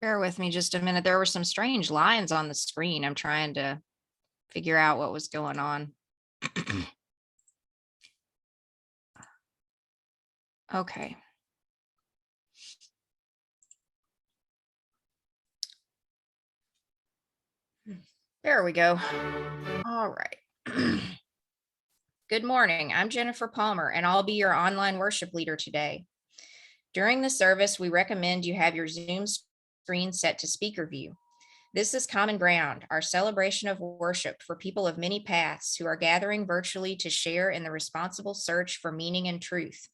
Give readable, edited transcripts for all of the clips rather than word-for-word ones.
Bear with me just a minute. There were some strange lines on the screen. I'm trying to figure out what was going on. Okay. There we go. All right. Good morning. I'm Jennifer Palmer, and I'll be your online worship leader today. During the service, we recommend you have your Zoom screen set to speaker view. This is Common Ground, our celebration of worship for people of many paths who are gathering virtually to share in the responsible search for meaning and truth.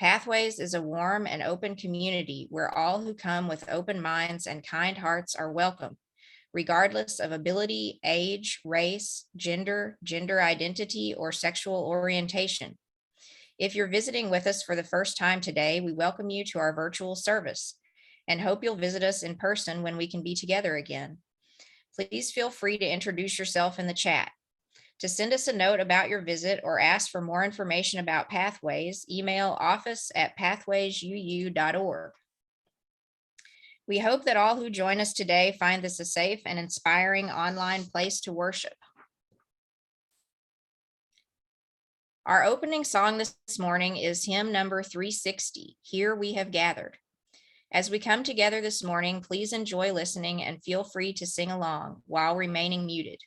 Pathways is a warm and open community where all who come with open minds and kind hearts are welcome, regardless of ability, age, race, gender, gender identity, or sexual orientation. If you're visiting with us for the first time today, we welcome you to our virtual service and hope you'll visit us in person when we can be together again. Please feel free to introduce yourself in the chat. To send us a note about your visit or ask for more information about Pathways, email office@pathwaysuu.org. We hope that all who join us today find this a safe and inspiring online place to worship. Our opening song this morning is hymn number 360, Here We Have Gathered. As we come together this morning, please enjoy listening and feel free to sing along while remaining muted.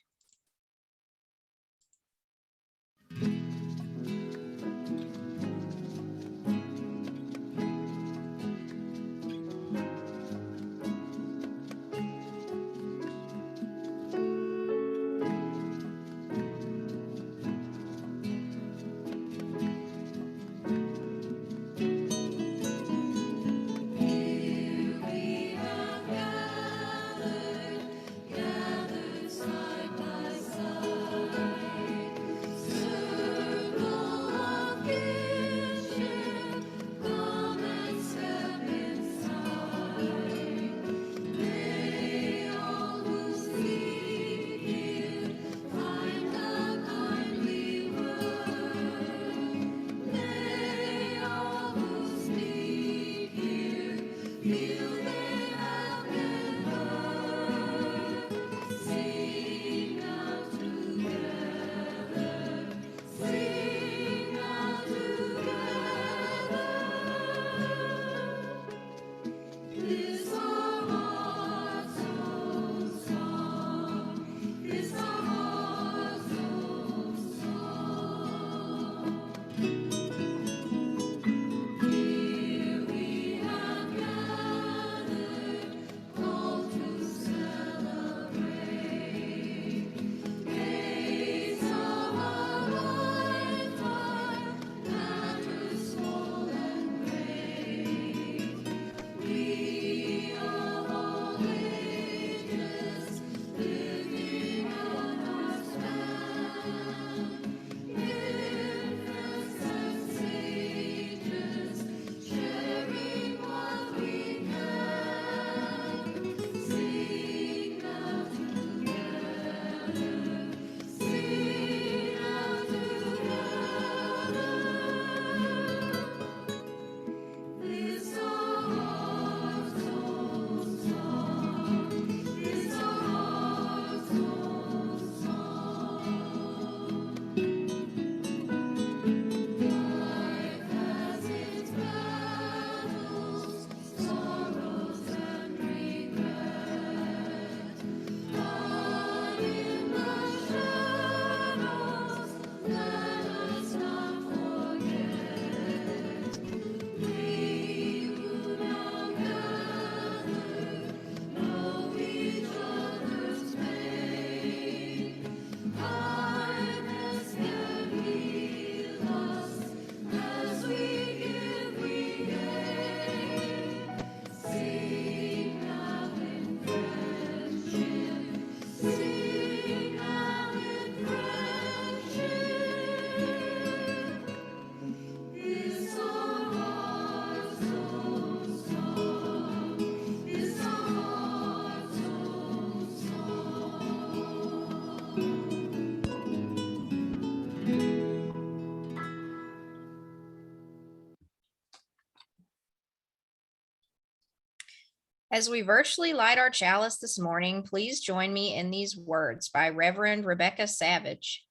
As we virtually light our chalice this morning, please join me in these words by Reverend Rebecca Savage.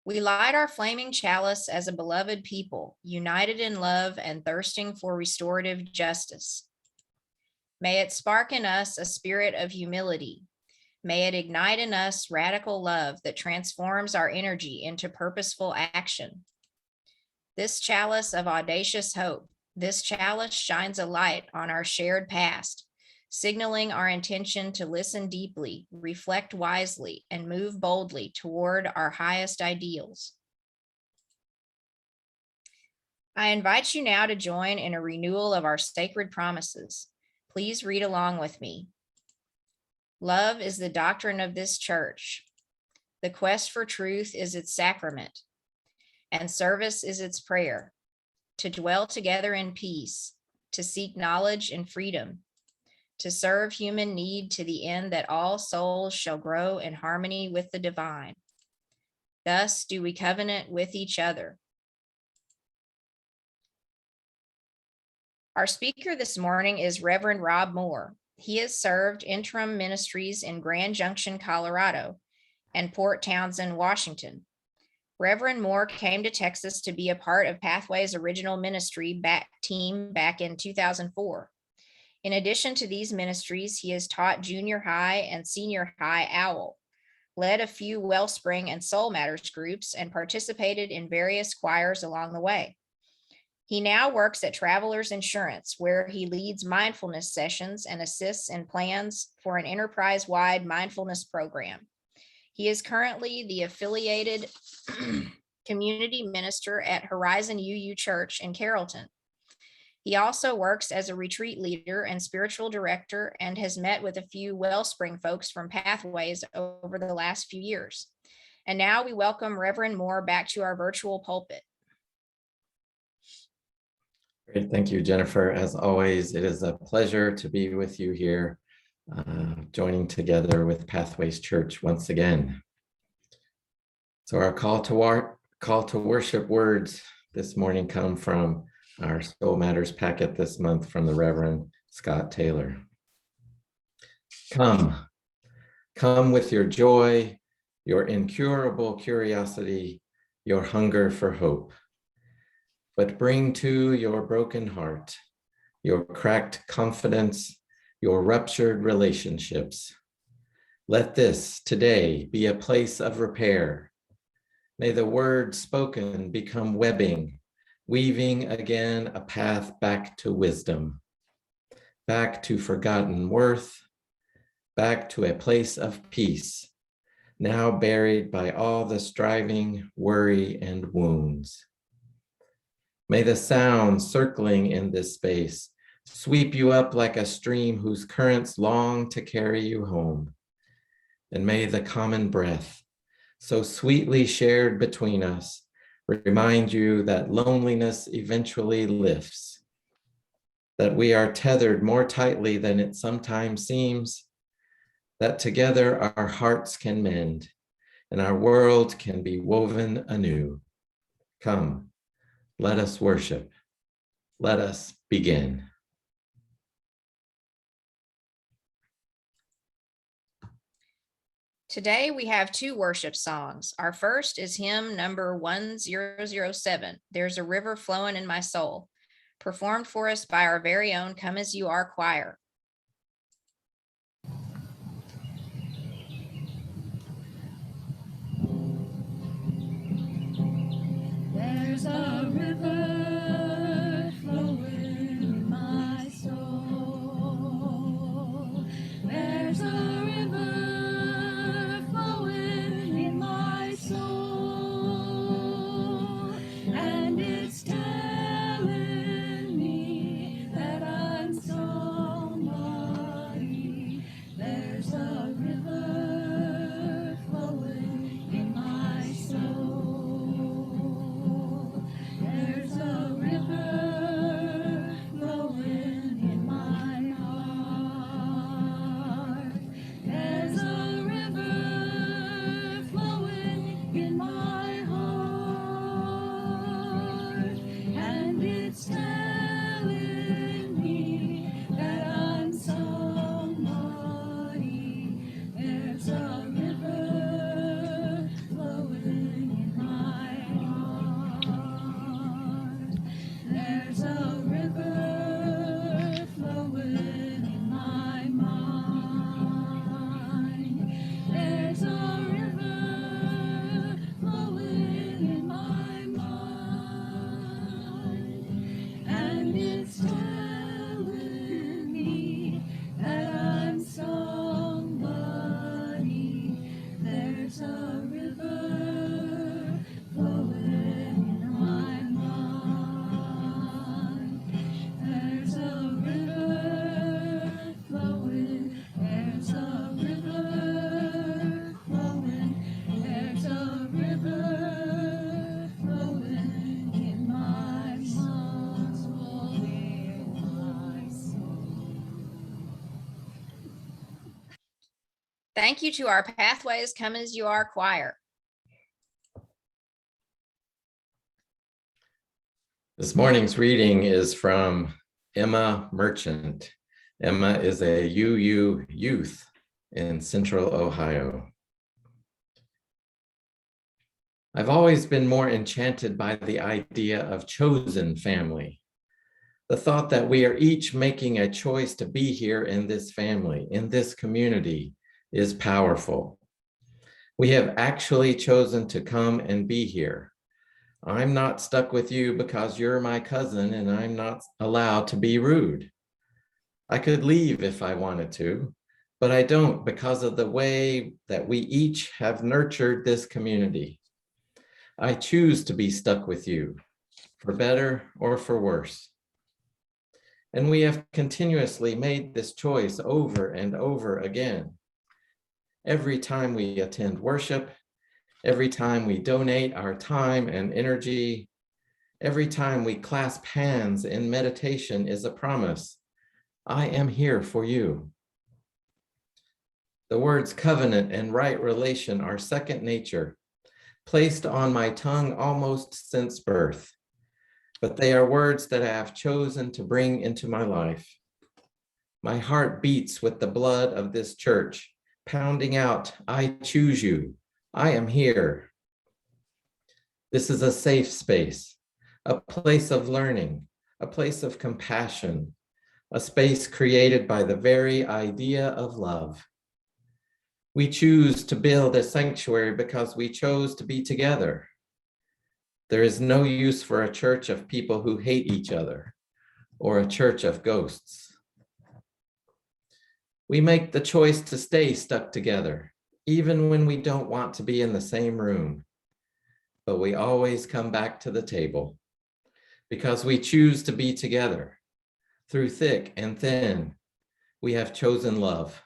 We light our flaming chalice as a beloved people, united in love and thirsting for restorative justice. May it spark in us a spirit of humility. May it ignite in us radical love that transforms our energy into purposeful action. This chalice of audacious hope, this chalice shines a light on our shared past, signaling our intention to listen deeply, reflect wisely, and move boldly toward our highest ideals. I invite you now to join in a renewal of our sacred promises. Please read along with me. Love is the doctrine of this church. The quest for truth is its sacrament, and service is its prayer. To dwell together in peace, to seek knowledge and freedom, to serve human need to the end that all souls shall grow in harmony with the divine. Thus do we covenant with each other. Our speaker this morning is Reverend Rob Moore. He has served interim ministries in Grand Junction, Colorado, and Port Townsend, Washington. Reverend Moore came to Texas to be a part of Pathway's original ministry team back in 2004. In addition to these ministries, he has taught junior high and senior high OWL, led a few Wellspring and Soul Matters groups, and participated in various choirs along the way. He now works at Travelers Insurance, where he leads mindfulness sessions and assists in plans for an enterprise-wide mindfulness program. He is currently the affiliated community minister at Horizon UU Church in Carrollton. He also works as a retreat leader and spiritual director and has met with a few Wellspring folks from Pathways over the last few years. And now we welcome Reverend Moore back to our virtual pulpit. Great, thank you, Jennifer. As always, it is a pleasure to be with you here, joining together with Pathways Church once again. So our call to worship words this morning come from our Soul Matters packet this month from the Reverend Scott Taylor. Come with your joy, your incurable curiosity, your hunger for hope. But bring to your broken heart, your cracked confidence, your ruptured relationships. Let this today be a place of repair. May the word spoken become webbing, weaving again a path back to wisdom, back to forgotten worth, back to a place of peace, now buried by all the striving, worry, and wounds. May the sound circling in this space sweep you up like a stream whose currents long to carry you home. And may the common breath, so sweetly shared between us, remind you that loneliness eventually lifts, that we are tethered more tightly than it sometimes seems, that together our hearts can mend and our world can be woven anew. Come. Let us worship. Let us begin. Today we have two worship songs. Our first is hymn number 1007, There's a River Flowing in My Soul, performed for us by our very own Come As You Are choir. There's a river flowing in my soul. There's a river flowing in my soul. And it's telling me that I'm somebody. There's a river flowing in my soul. There's a river flowing in my heart. There's a river flowing in my heart. And it's telling me that I'm somebody. There's a river flowing in my heart. There's a river flowing in my mind. There's a river flowing in my mind. And it's telling me that I'm somebody. There's a river flowing in my mind. There's a river flowing. There's a river Thank you to our Pathways Come As You Are choir. This morning's reading is from Emma Merchant. Emma is a UU youth in Central Ohio. I've always been more enchanted by the idea of chosen family. The thought that we are each making a choice to be here in this family, in this community, is powerful. We have actually chosen to come and be here. I'm not stuck with you because you're my cousin and I'm not allowed to be rude. I could leave if I wanted to, but I don't because of the way that we each have nurtured this community. I choose to be stuck with you, for better or for worse. And we have continuously made this choice over and over again. Every time we attend worship, every time we donate our time and energy, every time we clasp hands in meditation is a promise. I am here for you. The words covenant and right relation are second nature, placed on my tongue almost since birth, but they are words that I have chosen to bring into my life. My heart beats with the blood of this church, pounding out, I choose you, I am here. This is a safe space, a place of learning, a place of compassion, a space created by the very idea of love. We choose to build a sanctuary because we chose to be together. There is no use for a church of people who hate each other or a church of ghosts. We make the choice to stay stuck together, even when we don't want to be in the same room. But we always come back to the table because we choose to be together. Through thick and thin, we have chosen love.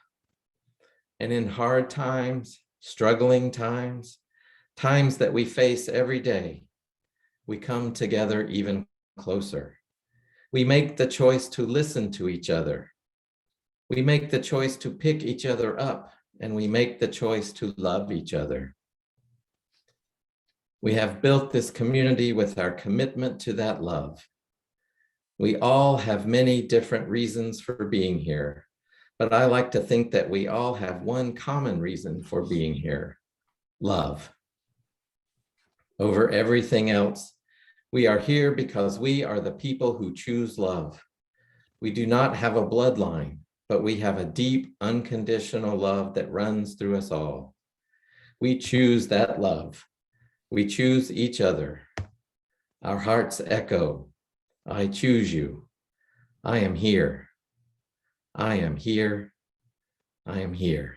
And in hard times, struggling times, times that we face every day, we come together even closer. We make the choice to listen to each other. We make the choice to pick each other up, and we make the choice to love each other. We have built this community with our commitment to that love. We all have many different reasons for being here, but I like to think that we all have one common reason for being here: love. Over everything else, we are here because we are the people who choose love. We do not have a bloodline, but we have a deep, unconditional love that runs through us all. We choose that love. We choose each other. Our hearts echo, I choose you. I am here. I am here. I am here.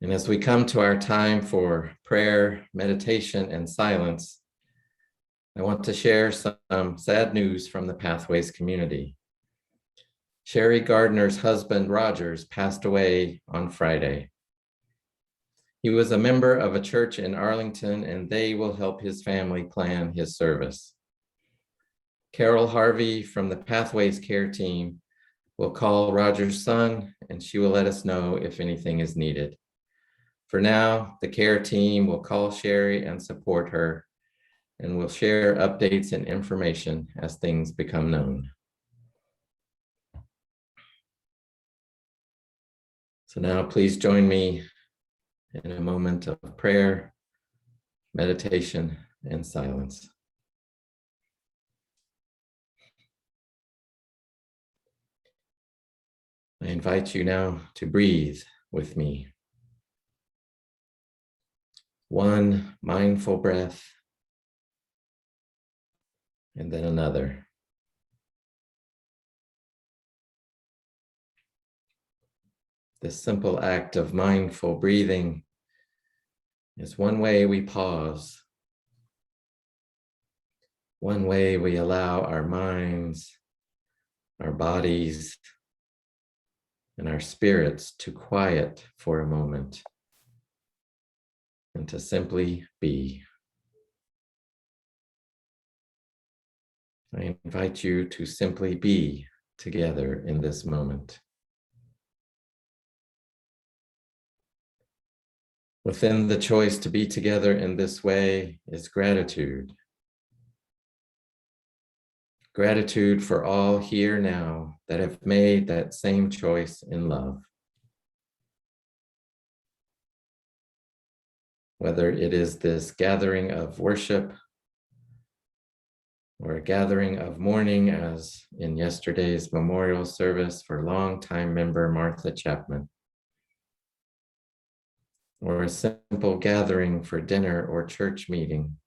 And as we come to our time for prayer, meditation, and silence, I want to share some sad news from the Pathways community. Sherry Gardner's husband, Rogers, passed away on Friday. He was a member of a church in Arlington, and they will help his family plan his service. Carol Harvey from the Pathways care team will call Rogers' son, and she will let us know if anything is needed. For now, the care team will call Sherry and support her, and will share updates and information as things become known. So now please join me in a moment of prayer, meditation, and silence. I invite you now to breathe with me. One mindful breath, and then another. This simple act of mindful breathing is one way we pause, one way we allow our minds, our bodies, and our spirits to quiet for a moment and to simply be. I invite you to simply be together in this moment. Within the choice to be together in this way is gratitude. Gratitude for all here now that have made that same choice in love. Whether it is this gathering of worship or a gathering of mourning, as in yesterday's memorial service for longtime member Martha Chapman, or a simple gathering for dinner or church meeting.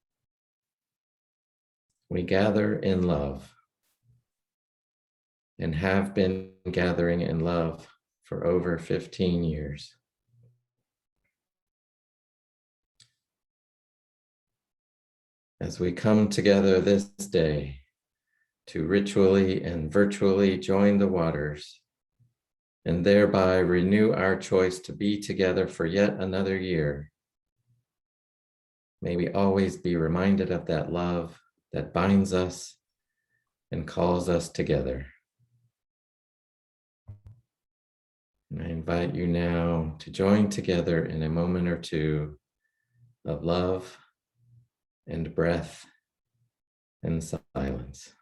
We gather in love and have been gathering in love for over 15 years. As we come together this day to ritually and virtually join the waters and thereby renew our choice to be together for yet another year, may we always be reminded of that love that binds us and calls us together. And I invite you now to join together in a moment or two of love and breath and silence.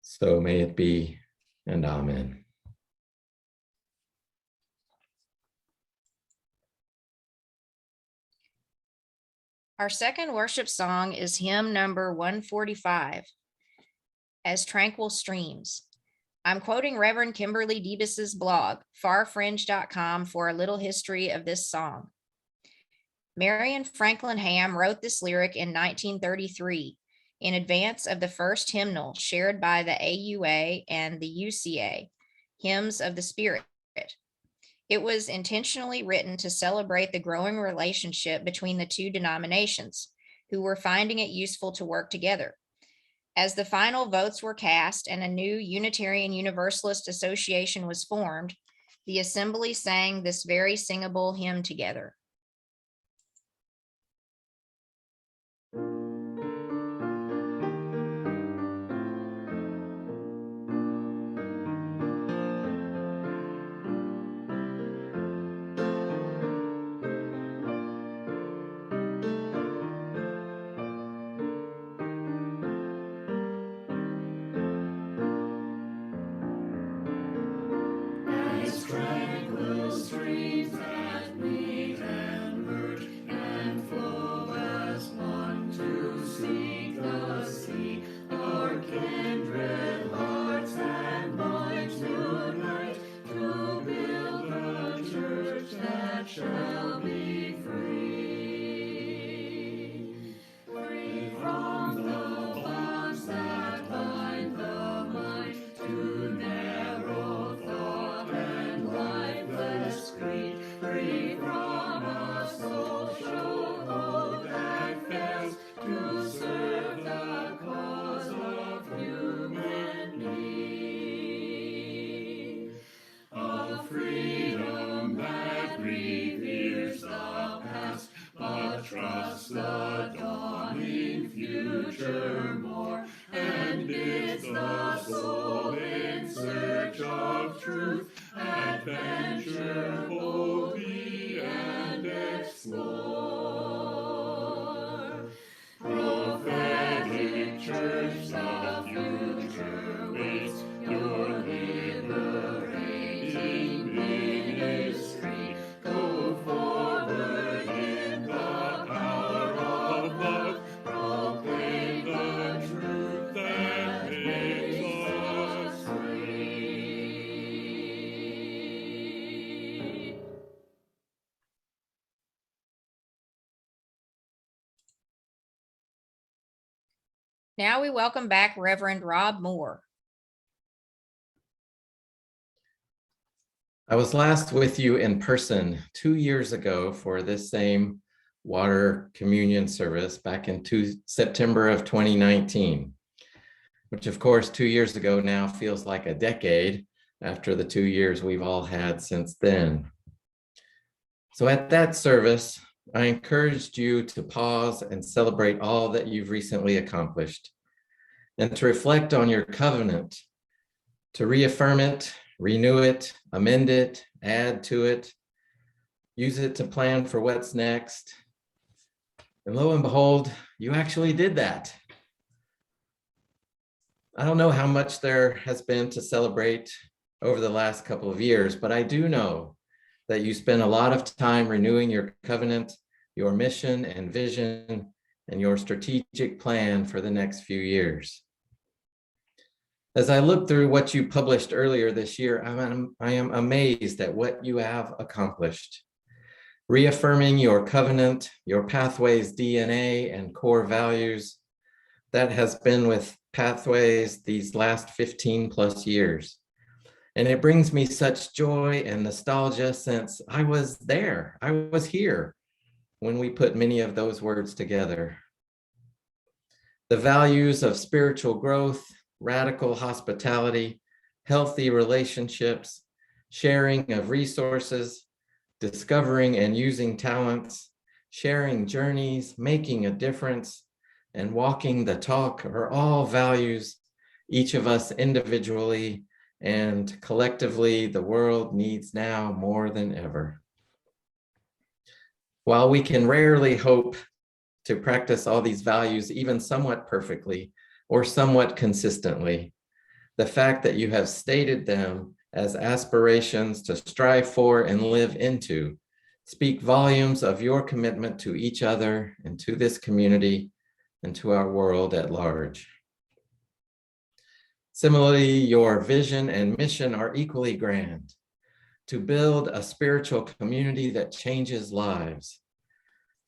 So may it be, and amen. Our second worship song is hymn number 145, As Tranquil Streams. I'm quoting Reverend Kimberly Debus's blog, farfringe.com, for a little history of this song. Marion Franklin Ham wrote this lyric in 1933 in advance of the first hymnal shared by the AUA and the UCA, Hymns of the Spirit. It was intentionally written to celebrate the growing relationship between the two denominations, who were finding it useful to work together. As the final votes were cast and a new Unitarian Universalist association was formed, the assembly sang this very singable hymn together. As tranquil streams that meet and merge and flow as one to seek the sea, our kindred hearts and minds unite to build a church that shall be free. Free from the bonds that bind the mind to narrow thought and lifeless creed, free from a social code that fails to serve the cause of human need. A freedom that reveres the past, but trusts the dawning future more, and bids the soul in search of truth adventure boldly and explore. Prophetic church, the future waits your liberating ministry. Now we welcome back Reverend Rob Moore. I was last with you in person 2 years ago for this same water communion service back in September of 2019, which of course 2 years ago now feels like a decade after the 2 years we've all had since then. So at that service, I encouraged you to pause and celebrate all that you've recently accomplished and to reflect on your covenant, to reaffirm it, renew it, amend it, add to it, use it to plan for what's next. And lo and behold, you actually did that. I don't know how much there has been to celebrate over the last couple of years, but I do know that you spent a lot of time renewing your covenant, your mission and vision, and your strategic plan for the next few years. As I look through what you published earlier this year, I am amazed at what you have accomplished. Reaffirming your covenant, your Pathways DNA and core values, that has been with Pathways these last 15 plus years. And it brings me such joy and nostalgia since I was there, I was here when we put many of those words together. The values of spiritual growth, radical hospitality, healthy relationships, sharing of resources, discovering and using talents, sharing journeys, making a difference, and walking the talk are all values each of us individually and collectively the world needs now more than ever. While we can rarely hope to practice all these values even somewhat perfectly or somewhat consistently, the fact that you have stated them as aspirations to strive for and live into speak volumes of your commitment to each other and to this community and to our world at large. Similarly, your vision and mission are equally grand: to build a spiritual community that changes lives.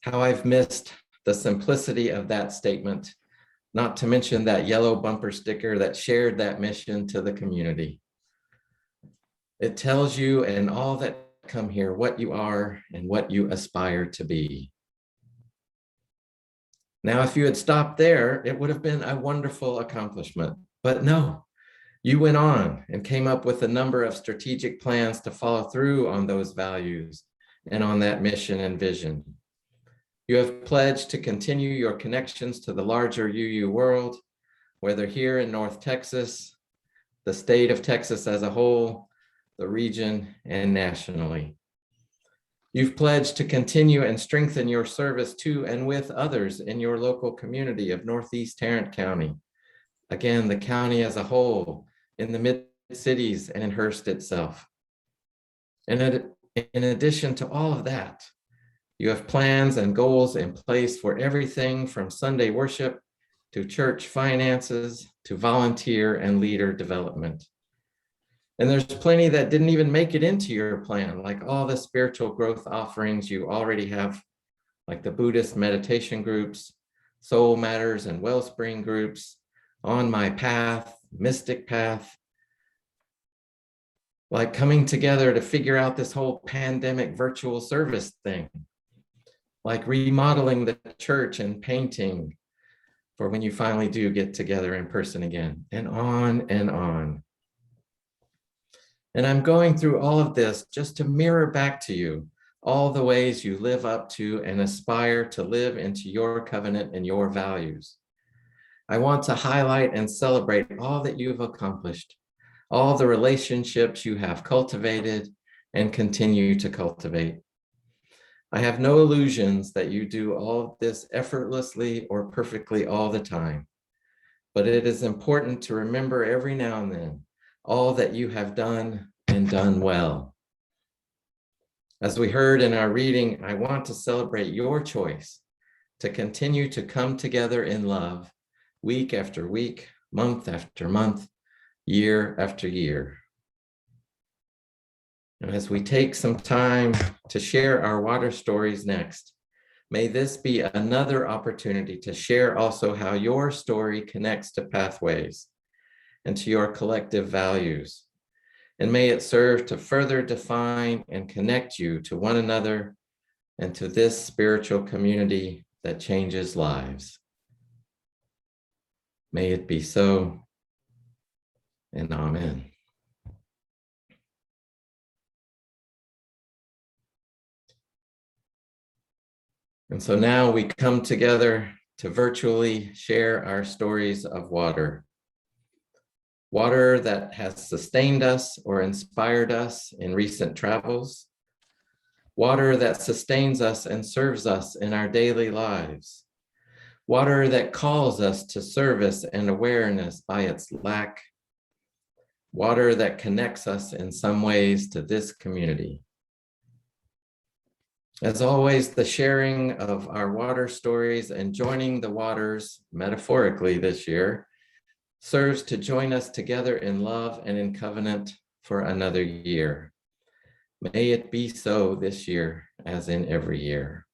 How I've missed the simplicity of that statement, not to mention that yellow bumper sticker that shared that mission to the community. It tells you and all that come here what you are and what you aspire to be. Now, if you had stopped there, it would have been a wonderful accomplishment, but no, you went on and came up with a number of strategic plans to follow through on those values and on that mission and vision. You have pledged to continue your connections to the larger UU world, whether here in North Texas, the state of Texas as a whole, the region, and nationally. You've pledged to continue and strengthen your service to and with others in your local community of Northeast Tarrant County. Again, the county as a whole, in the mid-cities and in Hearst itself. And in addition to all of that, you have plans and goals in place for everything from Sunday worship to church finances to volunteer and leader development. And there's plenty that didn't even make it into your plan, like all the spiritual growth offerings you already have, like the Buddhist meditation groups, Soul Matters and Wellspring groups, On My Path, Mystic Path, like coming together to figure out this whole pandemic virtual service thing, like remodeling the church and painting for when you finally do get together in person again, and on and on. And I'm going through all of this just to mirror back to you all the ways you live up to and aspire to live into your covenant and your values. I want to highlight and celebrate all that you've accomplished, all the relationships you have cultivated and continue to cultivate. I have no illusions that you do all of this effortlessly or perfectly all the time, but it is important to remember every now and then all that you have done and done well. As we heard in our reading, I want to celebrate your choice to continue to come together in love week after week, month after month, year after year. And as we take some time to share our water stories next, May this be another opportunity to share also how your story connects to pathways and to your collective values. And may it serve to further define and connect you to one another and to this spiritual community that changes lives. May it be so, and amen. And so now we come together to virtually share our stories of water. Water that has sustained us or inspired us in recent travels. Water that sustains us and serves us in our daily lives. Water that calls us to service and awareness by its lack. Water that connects us in some ways to this community. As always, the sharing of our water stories and joining the waters, metaphorically this year, serves to join us together in love and in covenant for another year. May it be so this year, as in every year.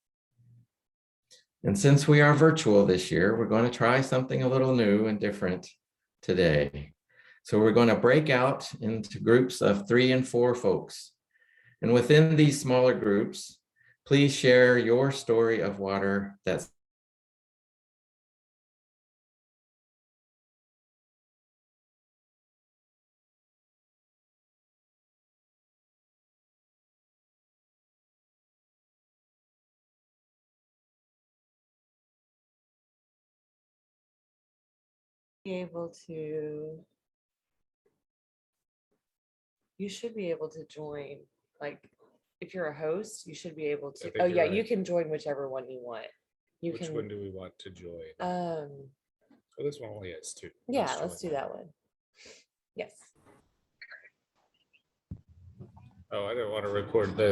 And since we are virtual this year, we're going to try something a little new and different today. So we're going to break out into groups of 3 and 4 folks. And within these smaller groups, please share your story of water that's be able to, you should be able to join, like, if you're a host, you should be able I to, think oh you're yeah, right. you can join whichever one you want. You Which can, one do we want to join? um, Oh, this one only has 2. yeah, let's do that one. Yes. Oh, I didn't want to record this.